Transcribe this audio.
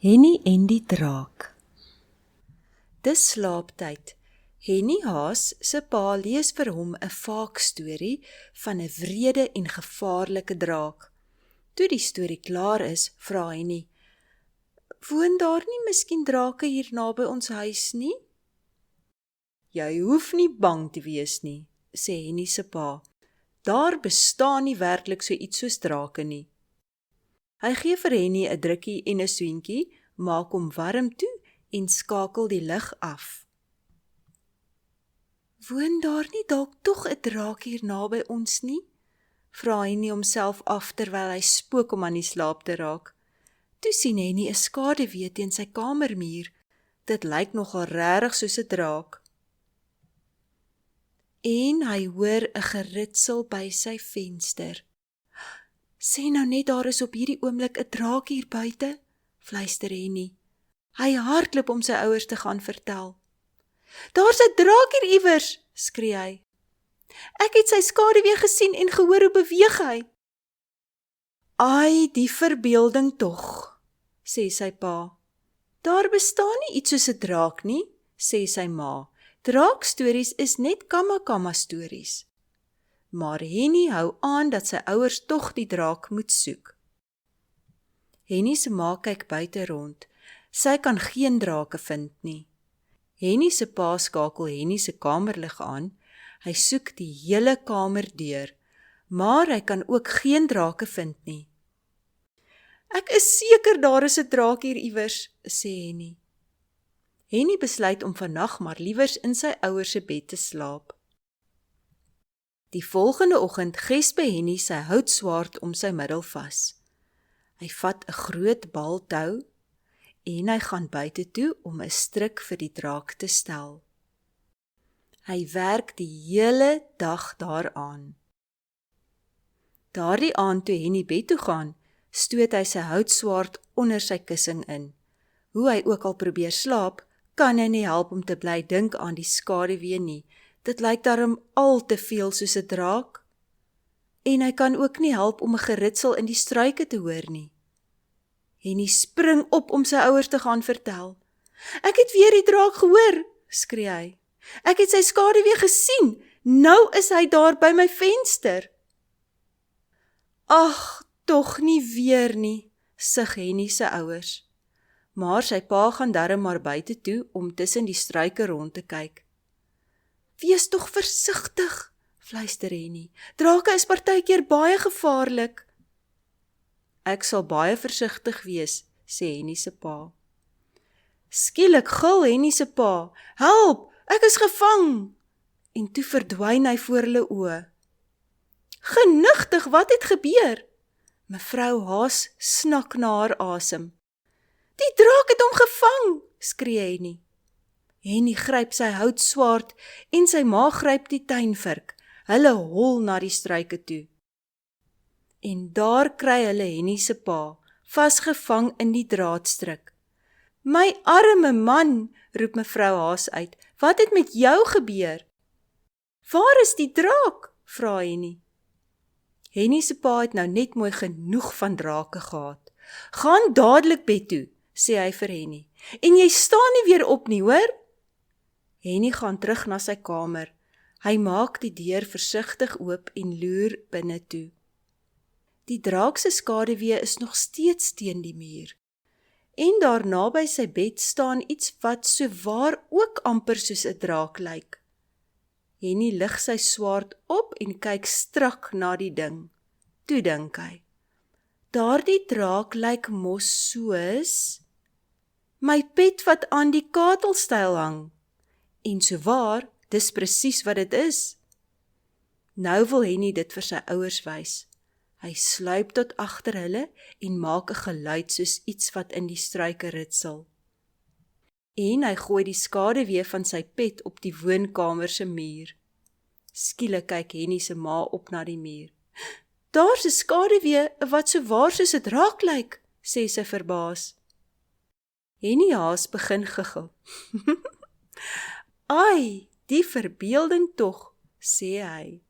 Henny en die draak. Dis slaaptyd. Henny Haas se pa lees vir hom 'n vaakstorie van 'n wrede en gevaarlike draak. Toe die storie klaar is, vra Henny: "Woon daar nie miskien drake hier naby ons huis nie?" "Jy hoef nie bang te wees nie," sê Henny se pa. "Daar bestaan nie werklik so iets soos drake nie." Hy gee vir Henny 'n drukkie en 'n soentjie, maak hom warm toe en skakel die lig af. "Woon daar nie dalk tog 'n draak hier naby ons nie?" vra Henny homself af terwyl hy spook om aan die slaap te raak. Toe sien Henny 'n skaduwee teen sy kamermuur. Dit lyk nogal regtig soos 'n draak. En hy hoor 'n geritsel by sy venster. "Sê nou net daar is op hierdie oomblik 'n draak hier buite," fluister Henny. Hy hardloop om sy ouers te gaan vertel. "Daar's 'n draak hier iewers," skree hy. "Ek het sy skaduwee gesien en gehoor hoe beweeg hy." "Ai, die verbeelding tog," sê sy pa. "Daar bestaan nie iets soos 'n draak nie," sê sy ma. "Draakstories is net kamma stories." Maar Henny hou aan dat sy ouers tog die draak moet soek. Henny se ma kyk buite rond. Sy kan geen drake vind nie. Henny se pa skakel Henny se kamerlig aan. Hy soek die hele kamer deur, maar hy kan ook geen drake vind nie. "Ek is seker daar is 'n draak hier iewers," sê Henny. Henny besluit om vannag maar liewers in sy ouers se bed te slaap. Die volgende oggend gesp Henny sy houtswaard om sy middel vas. Hy vat 'n groot bal tou en hy gaan buite toe om 'n stryk vir die draak te stel. Hy werk die hele dag daaraan. Daardie aand toe Henny bed toe gaan, stoot hy sy houtswaard onder sy kussing in. Hoe hy ook al probeer slaap, kan hy nie help om te bly dink aan die skaduwee nie. Dit lyk daarom al te veel soos 'n draak. En hy kan ook nie help om 'n geritsel in die struike te hoor nie. Henny spring op om sy ouers te gaan vertel. "Ek het weer die draak gehoor," skree hy. "Ek het sy skaduwee gesien. Nou is hy daar by my venster." "Ag, tog nie weer nie," sug Henny se ouers. Maar sy pa gaan darm maar buite toe om tussen die struike rond te kyk. "Wees tog versigtig," fluister Henny. "Drake is partykeer baie gevaarlik." "Ek sal baie versigtig wees," sê Henny se pa. Skielik gil Henny se pa, "Help, ek is gevang!" En toe verdwyn hy voor hulle oë. "Genigtig, wat het gebeur?" Mevrou Haas snak na haar asem. "Die draak het hom gevang," skree Henny. Henny gryp sy houtswaard en sy ma gryp die tuinvurk. Hulle hol na die struike toe. En daar kry hulle Henny se pa, vasgevang in die draadstryk. "My arme man," roep mevrou Haas uit, "wat het met jou gebeur?" "Waar is die draak?" vra Henny. Henny se pa het nou net mooi genoeg van drake gehad. "Gaan dadelik bed toe," sê hy vir Henny. "En jy staan nie weer op nie, hoor?" Henny gaan terug na sy kamer. Hy maak die deur versigtig oop en loer binne toe. Die draak se skaduwee is nog steeds teen die muur. En daar naby sy bed staan iets wat sowaar ook amper soos 'n draak lyk. Henny lig sy swaard op en kyk strak na die ding. Toe dink hy, daardie draak lyk mos soos my pet wat aan die katelstyl hang. En sowaar, dis presies wat dit is. Nou wil Henny dit vir sy ouers wys. Hy sluip tot agter hulle en maak 'n geluid soos iets wat in die struike ritsel. En hy gooi die skaduwee van sy pet op die woonkamer se muur. Skielik kyk Henny se ma op na die muur. "Daar's 'n skaduwee wat sowaar soos 'n draak lyk," sê sy verbaas. Henny Haas begin giggel. "Ai, die verbeelding tog," sê hy.